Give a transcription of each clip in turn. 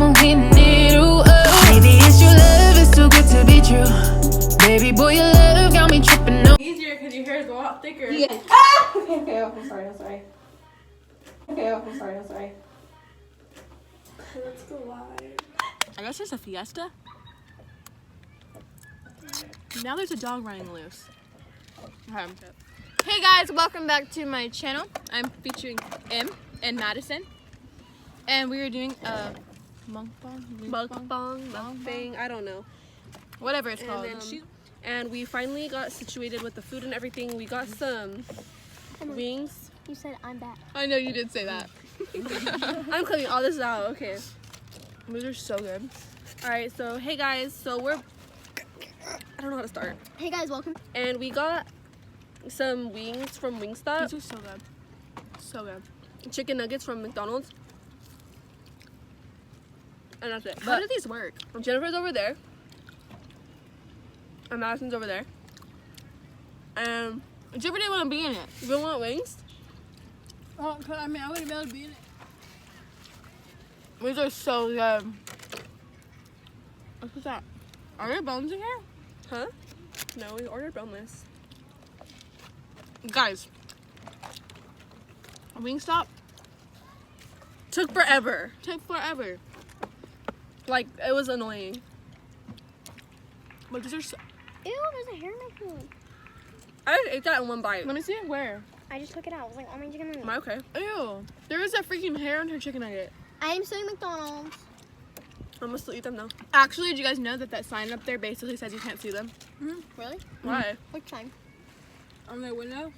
won't keep needle up. Maybe it's your love, it's too good to be true. Baby boy, your love got me tripping. No. Easier because your hair is a lot thicker. Yeah. Okay, I'm sorry. Okay, I'm sorry. Let's go live. I guess there's a fiesta. Now there's a dog running loose. Okay. Hey guys, welcome back to my channel. I'm featuring M and Madison. And we are doing a Mukbang, I don't know. whatever it's called. And we finally got situated with the food and everything. We got some wings. You said I'm back. I know you did say that. I'm cutting all this out. Okay. These are so good. All right. So hey guys. So we're. I don't know how to start. Hey guys, welcome. And we got some wings from Wingstop. These are so good. So good. Chicken nuggets from McDonald's. And that's it. How do these work? Jennifer's over there. And Madison's over there. And Jennifer didn't want to be in it. you want wings? Oh, I mean, I wouldn't be able to be in it. These are so good. What's that? Are there bones in here? Huh? No, we ordered boneless. Guys, Wingstop Took forever. took forever. Like, it was annoying. But these are so... Ew, there's a hair in my food. I just ate that in one bite. Let me see it. Where? I just took it out. I was like, oh my chicken Am I okay? Ew. There is a freaking hair on her chicken nugget. I am suing McDonald's. I'm gonna still eat them though. Actually, did you guys know that that sign up there basically says you can't sue them? Really? Why? Which time? On their window?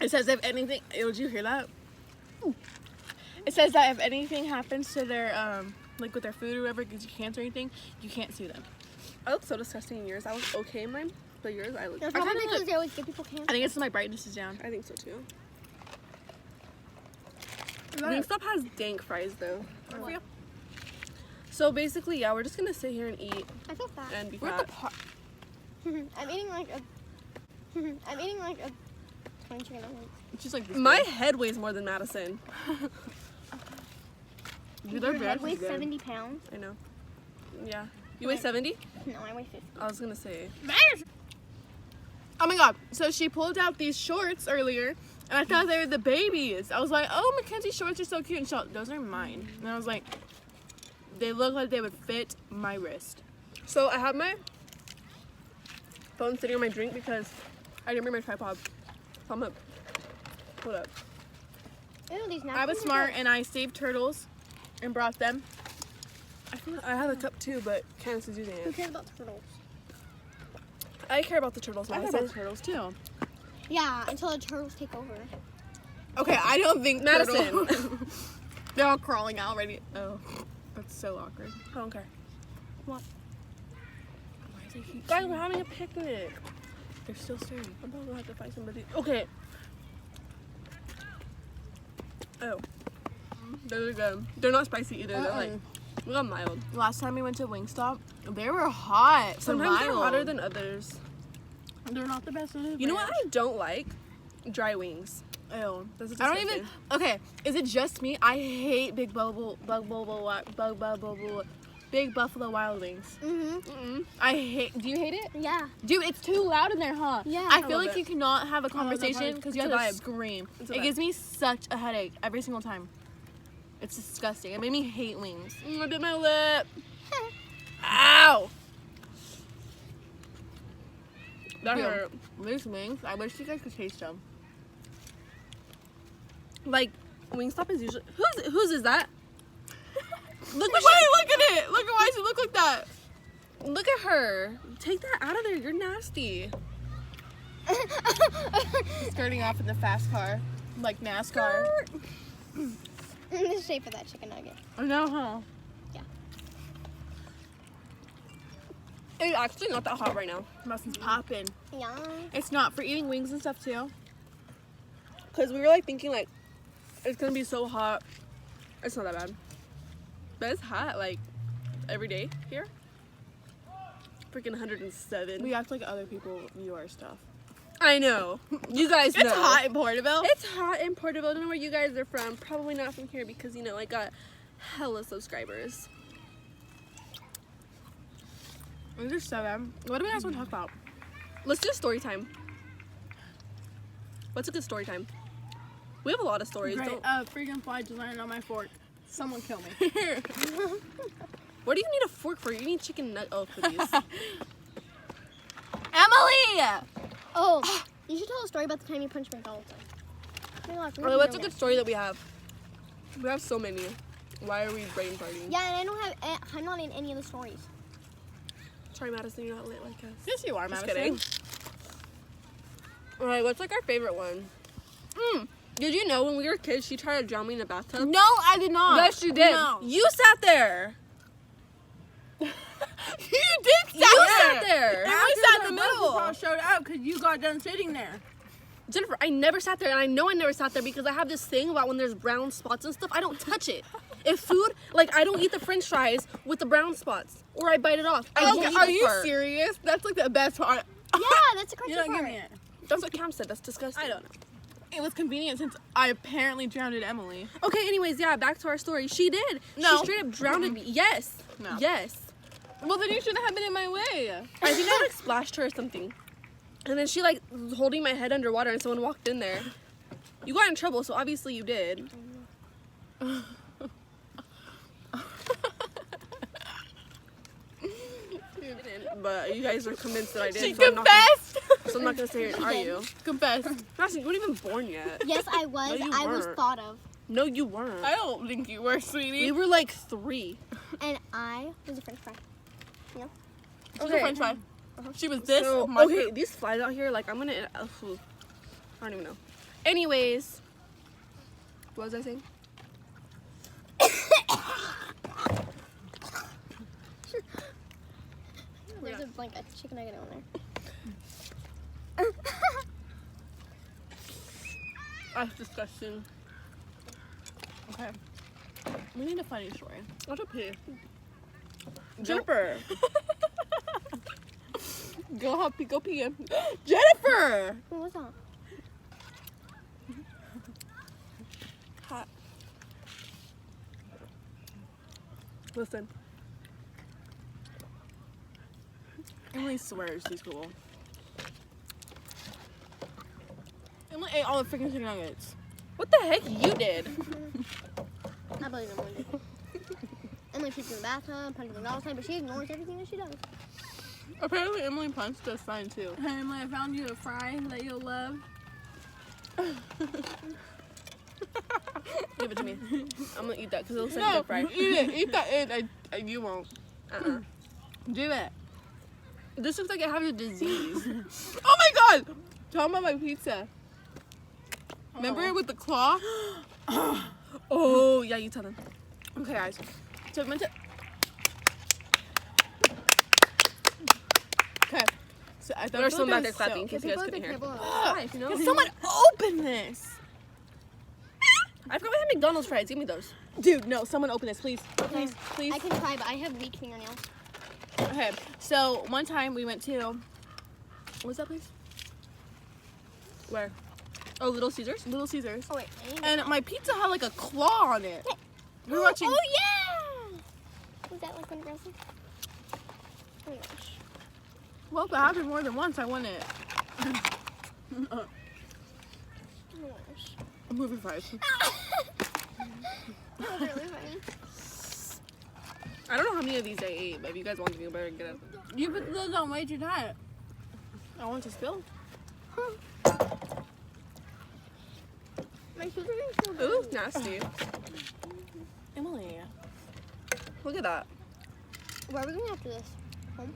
It says if anything... Ew, did you hear that? It says that if anything happens to their, like with their food or whatever, gives you cancer or anything, you can't sue them. I look so disgusting in yours. I was okay in mine, but yours, I look. That's I probably kinda because look- they always give people cancer. I think it's my brightness is down. I think so too. Wingstop has dank fries though. What? So basically, yeah, we're just gonna sit here and eat I feel fat. and be Where's fat. the pot? I'm eating like a. I'm eating like a 20 chicken nuggets. It's just like this My big. head weighs more than Madison. Dude, their Your bread head weighs is good. 70 pounds. I know. Yeah. You weigh 70? No, I weigh 50. I was gonna say. Oh my god. So she pulled out these shorts earlier and I thought they were the babies. I was like, oh, Mackenzie's shorts are so cute. And she goes, those are mine. And I was like, they look like they would fit my wrist. So I have my phone sitting on my drink because I didn't bring my tripod. So I'm gonna pull it up. Ew, these napkins I was are smart and I saved turtles and brought them. I feel like I have a cup too, but Candace is using good. Who it. cares about turtles? I care about the turtles. I care Madison. about turtles too. Yeah, until the turtles take over. Okay, I don't think Madison. They're all crawling out already. Oh, that's so awkward. I don't care. What? Why is it heat? Guys, we're having a picnic. They're still stirring. I'm probably gonna have to find somebody. Okay. Oh. Those are good. They're not spicy either. They're like, we got mild. Last time we went to Wingstop, they were hot. for Sometimes they're mild. hotter than others. They're not the best. You know what I don't like? Dry wings. Ew. That's I don't even. Okay, is it just me? I hate Big Buffalo Wild Wings. Mm-hmm. I hate. Do you hate it? Yeah. Dude, it's too loud in there, huh? Yeah. I feel love like it. you cannot have a conversation because you It's have a to vibe. scream. It's a It vibe. gives me such a headache every single time. It's disgusting. It made me hate wings. I bit my lip. Ow! That Dude, hurt. These wings, I wish you guys could taste them. Like, Wingstop is usually. Whose is that? Look at look at it! Look at why she look like that! Look at her. Take that out of there. You're nasty. Skirting off in the fast car. Like NASCAR. The shape of that chicken nugget. I know, huh? It's actually not that hot right now. Madison's popping. Yeah. It's not for eating wings and stuff too. Because we were like thinking like, it's going to be so hot. It's not that bad. But it's hot like every day here. Freaking 107. We act like other people view our stuff. I know. You guys know. It's hot in Porterville. It's hot in Porterville. I don't know where you guys are from. Probably not from here because, you know, I got hella subscribers. Under 7. What do we guys want to talk about? Let's do story time. What's a good story time? We have a lot of stories. Great. Don't... Freaking fly just landed on my fork. Someone kill me. What do you need a fork for? You need chicken nut. Oh, please. Emily! Oh, you should tell a story about the time you punched McDonald's. Okay, what's a good story that we have? We have so many. Why are we brain farting? Yeah, and I don't have. I'm not in any of the stories. Sorry, Madison, you're not lit like us. Yes, you are, Just Madison. kidding. Alright, what's like our favorite one? Did you know when we were kids, she tried to drown me in the bathtub? No, I did not. Yes, you did. No. You sat there. You did You sat there. And we sat in the middle. Showed up because you got done sitting there. Jennifer, I never sat there, and I know I never sat there because I have this thing about when there's brown spots and stuff, I don't touch it. If food, like I don't eat the French fries with the brown spots, or I bite it off. I don't eat Are the you part. serious? That's like the best part. Yeah, that's the crunchy You don't part. give me it. That's what Cam said. That's disgusting. I don't know. It was convenient since I apparently drowned Emily. Okay, anyways, yeah, back to our story. She did. No. She straight up drowned me. Yes. No. Yes. Well, then you shouldn't have been in my way. I think I like splashed her or something. And then she like was holding my head underwater and someone walked in there. You got in trouble, so obviously you did. But you guys are convinced that I did. She so I'm not confessed. so I'm not gonna say it. Are you? Confess. Madison, you weren't even born yet. Yes, I was. No, you I was weren't. thought of, No, you weren't. I don't think you were, sweetie. We were like 3. and I was a French fry. She was Okay. a French fry. She was this. So, my okay, these flies out here, like I'm gonna. I don't even know. Anyways, what was I saying? There's a chicken nugget on there. That's disgusting. Okay. We need a funny story. I have to pee. Jennifer. Go pee. Go pee. Jennifer. What was that? Hot. Listen. Emily swears she's cool. Emily ate all the freaking chicken nuggets. What the heck you did? I believe Emily did. Emily shoots in the bathtub, punches the dog but she ignores everything that she does. Apparently Emily punched us fine too. Hey Emily, I found you a fry that you'll love. Give it to me. I'm gonna eat that because it looks like No, a fry. eat it. Eat that. You won't. Do it. This looks like I have a disease. Oh my god! Tell them about my pizza. Remember it with the claw? Oh, yeah, you tell them. Okay, guys. So we went to. Okay. So I thought There are some back there clapping in The case you guys people couldn't at the hear. table Hi, if you know. Can someone open this? I forgot we had McDonald's fries. Give me those. Dude, no. Someone open this, please. Please, please. I can try, but I have weak fingernails. Okay. So one time we went to. What was that place? Where? Oh, Little Caesars? Little Caesars. Oh wait. And my pizza had like a claw on it. We were watching. Oh yeah! Was that like aggressive? Oh my gosh. Well, if it happened more than once, I won it. Oh my gosh. I'm moving fries. That was really funny. I don't know how many of these I ate, but if you guys want to, you better get it. You put those on way too tight. I want to spill. My shoes are getting so Ooh, big. nasty. Emily. Look at that. Where are we going after this? Home?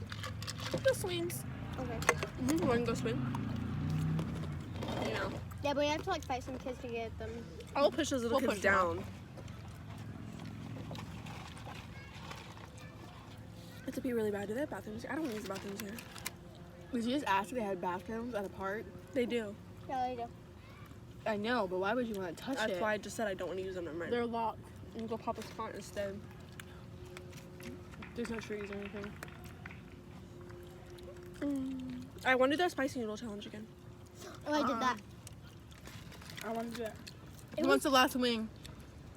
The swings. Okay. You want to go swim? You know. Yeah, but we have to like fight some kids to get them. I'll push those little We'll kids push them down. It's a pee really bad. Do they have bathrooms here? I don't want to use the bathrooms here. Did you just ask if they had bathrooms at a park? They do. Yeah, they do. I know, but why would you want to touch That's it? why I just said I don't want to use them. Never mind. They're locked. I'm gonna go pop a spot instead. There's no trees or anything. I want to do that spicy noodle challenge again. Oh, I did that. I want to do it. It Who wants the last wing?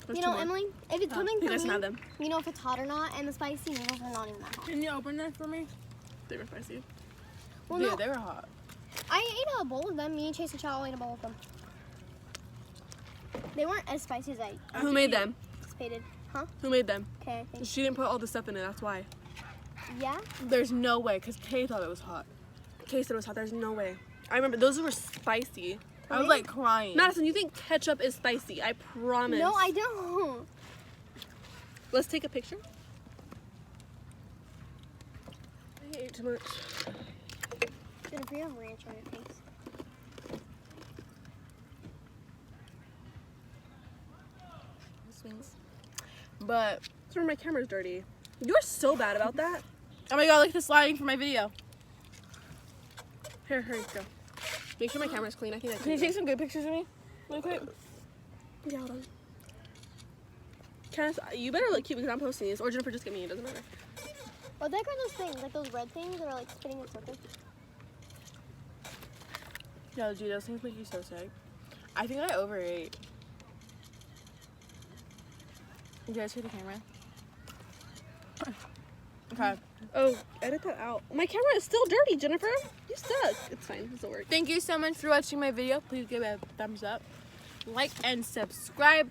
There's You two know, more. Emily, if it's coming You from guys can me, have them. you know if it's hot or not, and the spicy noodles are not even that hot. Can you open that for me? They were spicy. Well, Yeah, no, they were hot. I ate a bowl of them. Me and Chase and Chow ate a bowl of them. They weren't as spicy as I Who made them? anticipated. Huh? Who made them? Okay, I think. She didn't put all the stuff in it, that's why. Yeah? There's no way, because Kay thought it was hot. Kay said it was hot, there's no way. I remember, those were spicy. I was like crying. Madison, you think ketchup is spicy? I promise. No, I don't. Let's take a picture. I ate too much. Jennifer, you have ranch on your face. Swings. But That's where my camera's dirty. You're so bad about that. oh my god, look at the sliding for my video. Here, go. Make sure my camera's clean. I think I Can you take some good pictures of me? Real quick. Yeah, hold on. Cass, you better look cute because I'm posting these. Or Jennifer, just get me. It doesn't matter. What the heck are those things? Like those red things that are like spinning in circles? Yo, dude, those things make you so sick. I think I overate. You guys hear the camera? Okay. Oh, edit that out. My camera is still dirty, Jennifer. You suck. It's fine. This'll work. Thank you so much for watching my video. Please give it a thumbs up, like, and subscribe.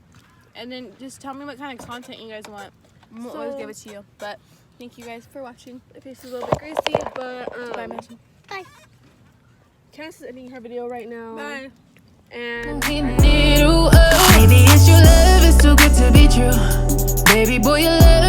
And then just tell me what kind of content you guys want. We'll always give it to you. But thank you guys for watching. My face is a little bit greasy, but Bye, Madison. Bye. Cass is ending her video right now. Bye. And Maybe it's your love, it's too good to be true. Baby boy, your love